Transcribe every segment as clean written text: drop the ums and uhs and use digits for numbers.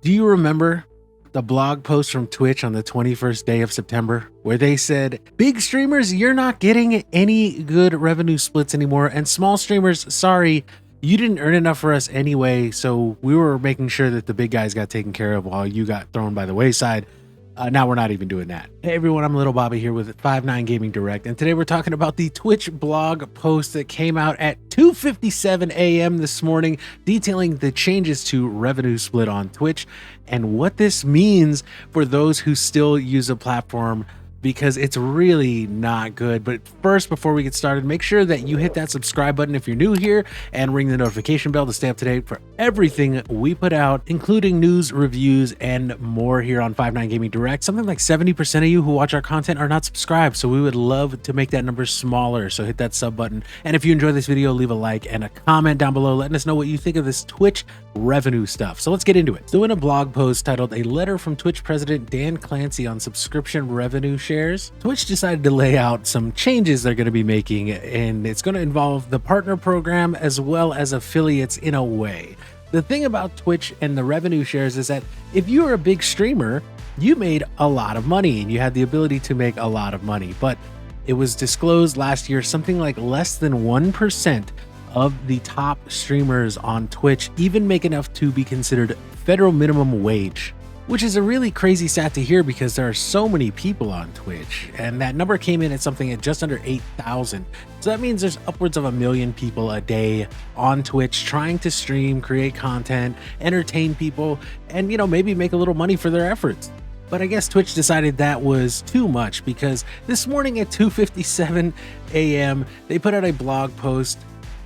Do you remember the blog post from Twitch on the 21st day of September where they said, big streamers, you're not getting any good revenue splits anymore, and small streamers, sorry, you didn't earn enough for us anyway, so we were making sure that the big guys got taken care of while you got thrown by the wayside. Now we're not even doing that. Hey everyone, I'm Little Bobby here with 5-9 Gaming Direct, and today we're talking about the Twitch blog post that came out at 2:57 a.m. this morning, detailing the changes to revenue split on Twitch and what this means for those who still use a platform, because it's really not good. But first, before we get started, make sure that you hit that subscribe button if you're new here and ring the notification bell to stay up to date for everything we put out, including news, reviews, and more here on 5-9 Gaming Direct. Something like 70% of you who watch our content are not subscribed, so we would love to make that number smaller, so hit that sub button. And if you enjoy this video, leave a like and a comment down below letting us know what you think of this Twitch revenue stuff. So let's get into it. So in a blog post titled "A Letter from Twitch President Dan Clancy on Subscription Revenue Shares," Twitch decided to lay out some changes they're going to be making, and it's going to involve the partner program as well as affiliates in a way. The thing about Twitch and the revenue shares is that if you are a big streamer, you made a lot of money and you had the ability to make a lot of money, but it was disclosed last year something like less than 1% of the top streamers on Twitch even make enough to be considered federal minimum wage, which is a really crazy stat to hear because there are so many people on Twitch, and that number came in at something at just under 8,000. So that means there's upwards of 1 million people a day on Twitch trying to stream, create content, entertain people, and maybe make a little money for their efforts. But I guess Twitch decided that was too much, because this morning at 2:57 a.m. they put out a blog post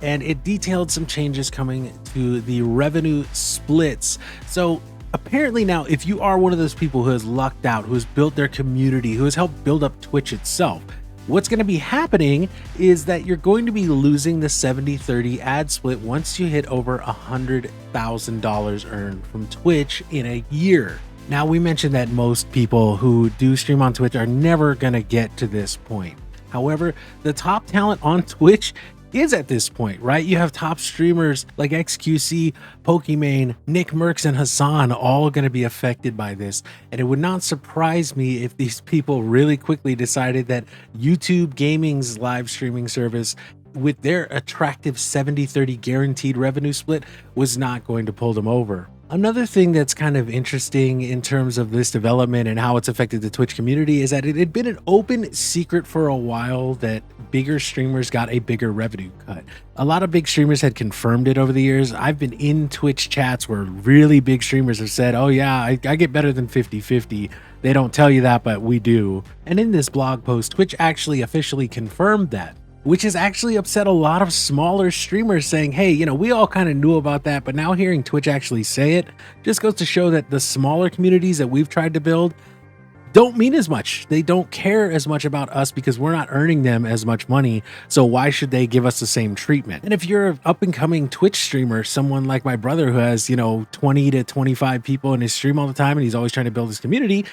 and it detailed some changes coming to the revenue splits. So apparently now, if you are one of those people who has lucked out, who has built their community, who has helped build up Twitch itself, what's going to be happening is that you're going to be losing the 70-30 ad split once you hit over $100,000 earned from Twitch in a year. Now, we mentioned that most people who do stream on Twitch are never going to get to this point. However, the top talent on Twitch is at this point, right? You have top streamers like XQC, Pokimane, Nick Mercs, and Hassan all going to be affected by this. And it would not surprise me if these people really quickly decided that YouTube Gaming's live streaming service, with their attractive 70-30 guaranteed revenue split, was not going to pull them over. Another thing that's kind of interesting in terms of this development and how it's affected the Twitch community is that it had been an open secret for a while that bigger streamers got a bigger revenue cut. A lot of big streamers had confirmed it over the years. I've been in Twitch chats where really big streamers have said, oh yeah, I get better than 50-50. They don't tell you that, but we do. And in this blog post, Twitch actually officially confirmed that, which has actually upset a lot of smaller streamers, saying, hey, we all kind of knew about that, but now hearing Twitch actually say it just goes to show that the smaller communities that we've tried to build don't mean as much. They don't care as much about us because we're not earning them as much money, so why should they give us the same treatment? And if you're an up-and-coming Twitch streamer, someone like my brother who has 20 to 25 people in his stream all the time and he's always trying to build his community,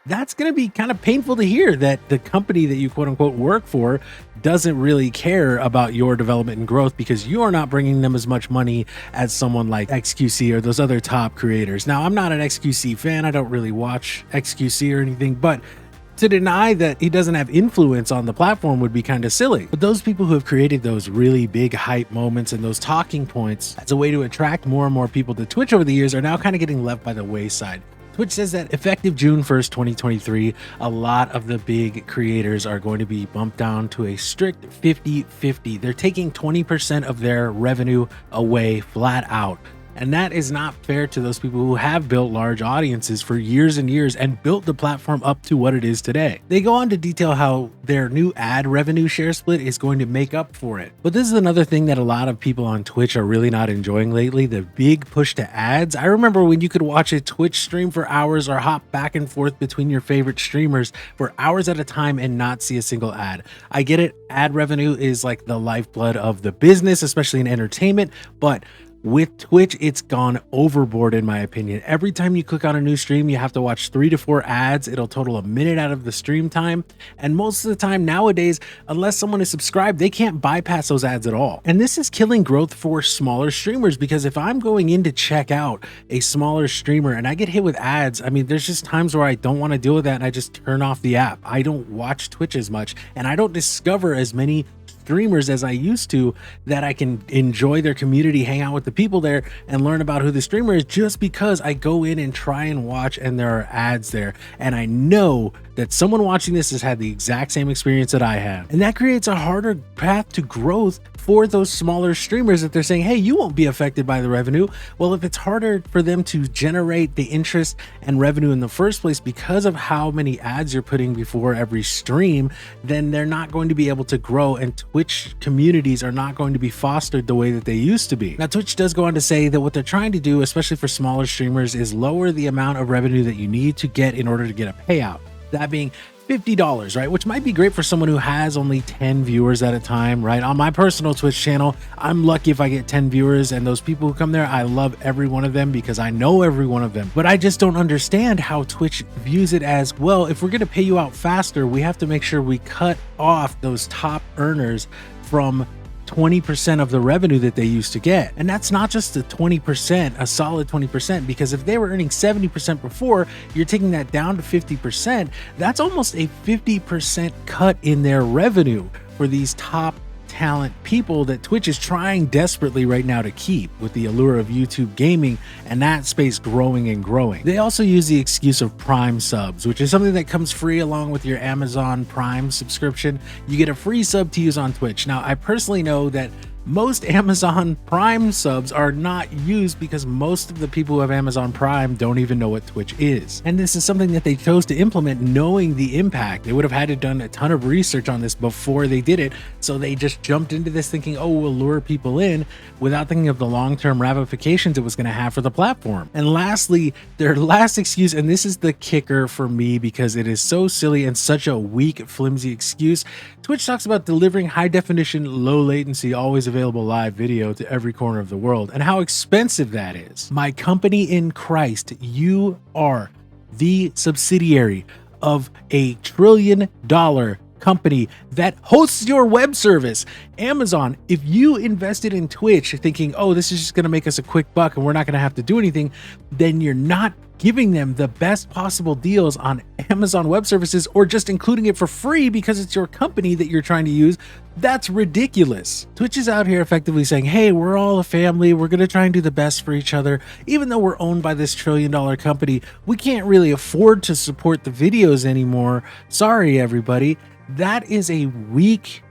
that's going to be kind of painful to hear that the company that you quote unquote work for doesn't really care about your development and growth because you're not bringing them as much money as someone like XQC or those other top creators. Now, I'm not an XQC fan. I don't really watch XQC or anything, but to deny that he doesn't have influence on the platform would be kind of silly. But those people who have created those really big hype moments and those talking points as a way to attract more and more people to Twitch over the years are now kind of getting left by the wayside. Twitch says that effective June 1st, 2023, a lot of the big creators are going to be bumped down to a strict 50-50. They're taking 20% of their revenue away flat out. And that is not fair to those people who have built large audiences for years and years and built the platform up to what it is today. They go on to detail how their new ad revenue share split is going to make up for it. But this is another thing that a lot of people on Twitch are really not enjoying lately, the big push to ads. I remember when you could watch a Twitch stream for hours or hop back and forth between your favorite streamers for hours at a time and not see a single ad. I get it, ad revenue is like the lifeblood of the business, especially in entertainment, but With Twitch, it's gone overboard in my opinion. Every time you click on a new stream, you have to watch 3 to 4 ads. It'll total a minute out of the stream time. And most of the time nowadays, unless someone is subscribed, they can't bypass those ads at all. And this is killing growth for smaller streamers, because if I'm going in to check out a smaller streamer and I get hit with ads, I mean, there's just times where I don't want to deal with that and I just turn off the app. I don't watch Twitch as much and I don't discover as many streamers as I used to, that I can enjoy their community, hang out with the people there, and learn about who the streamer is, just because I go in and try and watch and there are ads there. And I know that someone watching this has had the exact same experience that I have. And that creates a harder path to growth for those smaller streamers if they're saying, hey, you won't be affected by the revenue. Well, if it's harder for them to generate the interest and revenue in the first place because of how many ads you're putting before every stream, then they're not going to be able to grow, and Twitch communities are not going to be fostered the way that they used to be. Now, Twitch does go on to say that what they're trying to do, especially for smaller streamers, is lower the amount of revenue that you need to get in order to get a payout. That being $50, right? Which might be great for someone who has only 10 viewers at a time, right? On my personal Twitch channel, I'm lucky if I get 10 viewers, and those people who come there, I love every one of them because I know every one of them. But I just don't understand how Twitch views it as, well, if we're going to pay you out faster, we have to make sure we cut off those top earners from 20% of the revenue that they used to get. And that's not just a 20%, a solid 20%, because if they were earning 70% before, you're taking that down to 50%. That's almost a 50% cut in their revenue for these top talent people that Twitch is trying desperately right now to keep, with the allure of YouTube gaming and that space growing and growing. They also use the excuse of Prime subs, which is something that comes free along with your Amazon Prime subscription. You get a free sub to use on Twitch. Now, I personally know that most Amazon Prime subs are not used because most of the people who have Amazon Prime don't even know what Twitch is. And this is something that they chose to implement knowing the impact. They would have had to done a ton of research on this before they did it. So they just jumped into this thinking, oh, we'll lure people in, without thinking of the long-term ramifications it was going to have for the platform. And lastly, their last excuse, and this is the kicker for me because it is so silly and such a weak, flimsy excuse. Twitch talks about delivering high definition, low latency, always available live video to every corner of the world, and how expensive that is. My company in Christ, you are the subsidiary of a $1 trillion company that hosts your web service. Amazon, if you invested in Twitch thinking, oh, this is just going to make us a quick buck and we're not going to have to do anything, then you're not giving them the best possible deals on Amazon Web Services, or just including it for free because it's your company that you're trying to use. That's ridiculous. Twitch is out here effectively saying, hey, we're all a family. We're going to try and do the best for each other. Even though we're owned by this $1 trillion company, we can't really afford to support the videos anymore. Sorry, everybody. That is a weak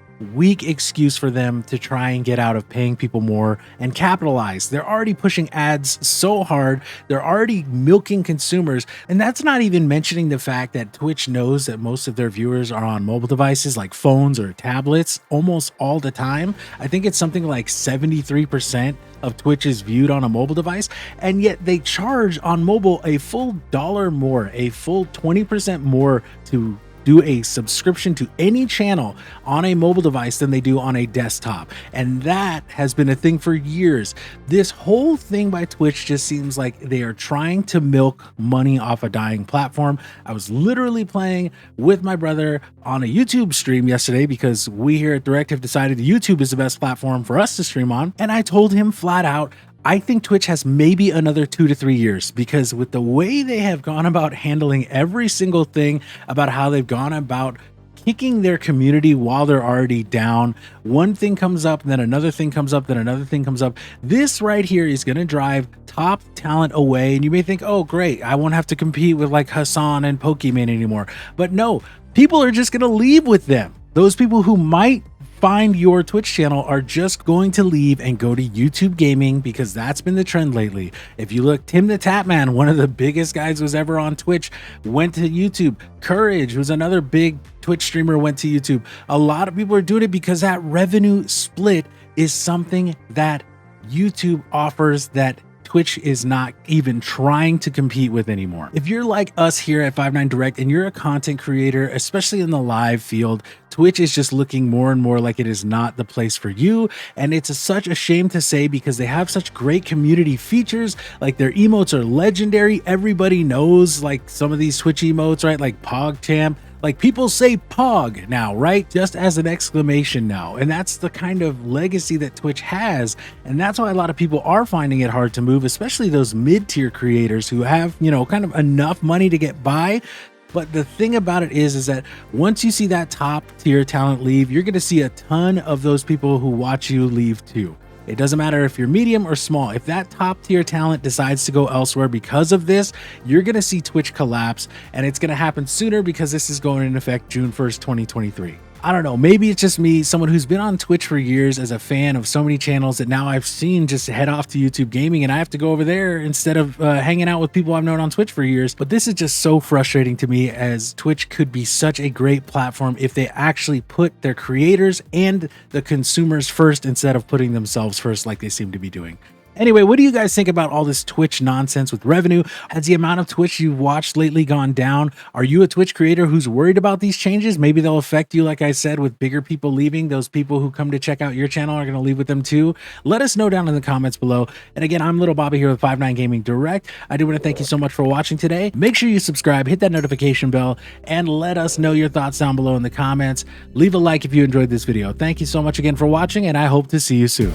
excuse for them to try and get out of paying people more and capitalize. They're already pushing ads so hard. They're already milking consumers. And that's not even mentioning the fact that Twitch knows that most of their viewers are on mobile devices like phones or tablets almost all the time. I think it's something like 73% of Twitch is viewed on a mobile device, and yet they charge on mobile a full $1 more, a full 20% more to do a subscription to any channel on a mobile device than they do on a desktop. And that has been a thing for years. This whole thing by Twitch just seems like they are trying to milk money off a dying platform. I was literally playing with my brother on a YouTube stream yesterday because we here at Direct have decided YouTube is the best platform for us to stream on. And I told him flat out, I think Twitch has maybe another 2 to 3 years, because with the way they have gone about handling every single thing, about how they've gone about kicking their community while they're already down, one thing comes up, and then another thing comes up, then another thing comes up. This right here is going to drive top talent away. And you may think, oh, great, I won't have to compete with like Hassan and Pokimane anymore. But no, people are just going to leave with them. Those people who might find your Twitch channel are just going to leave and go to YouTube gaming, because that's been the trend lately. If you look, Timthetatman, one of the biggest guys who's ever on Twitch, went to YouTube. CouRage, who's another big Twitch streamer, went to YouTube. A lot of people are doing it because that revenue split is something that YouTube offers that Twitch is not even trying to compete with anymore. If you're like us here at Five9 Direct and you're a content creator, especially in the live field, Twitch is just looking more and more like it is not the place for you. And it's such a shame to say, because they have such great community features. Like, their emotes are legendary. Everybody knows like some of these Twitch emotes, right? Like PogChamp. Like, people say Pog now, right? Just as an exclamation now. And that's the kind of legacy that Twitch has. And that's why a lot of people are finding it hard to move, especially those mid-tier creators who have, you know, kind of enough money to get by. But the thing about it is that once you see that top tier talent leave, you're going to see a ton of those people who watch you leave too. It doesn't matter if you're medium or small. If that top tier talent decides to go elsewhere because of this, you're going to see Twitch collapse, and it's going to happen sooner because this is going into effect June 1st, 2023. I don't know, maybe it's just me, someone who's been on Twitch for years as a fan of so many channels that now I've seen just head off to YouTube gaming, and I have to go over there instead of hanging out with people I've known on Twitch for years. But this is just so frustrating to me, as Twitch could be such a great platform if they actually put their creators and the consumers first instead of putting themselves first like they seem to be doing. Anyway, what do you guys think about all this Twitch nonsense with revenue? Has the amount of Twitch you've watched lately gone down? Are you a Twitch creator who's worried about these changes? Maybe they'll affect you, like I said, with bigger people leaving. Those people who come to check out your channel are going to leave with them too. Let us know down in the comments below. And again, I'm Little Bobby here with Five9 Gaming Direct. I do want to thank you so much for watching today. Make sure you subscribe, hit that notification bell, and let us know your thoughts down below in the comments. Leave a like if you enjoyed this video. Thank you so much again for watching, and I hope to see you soon.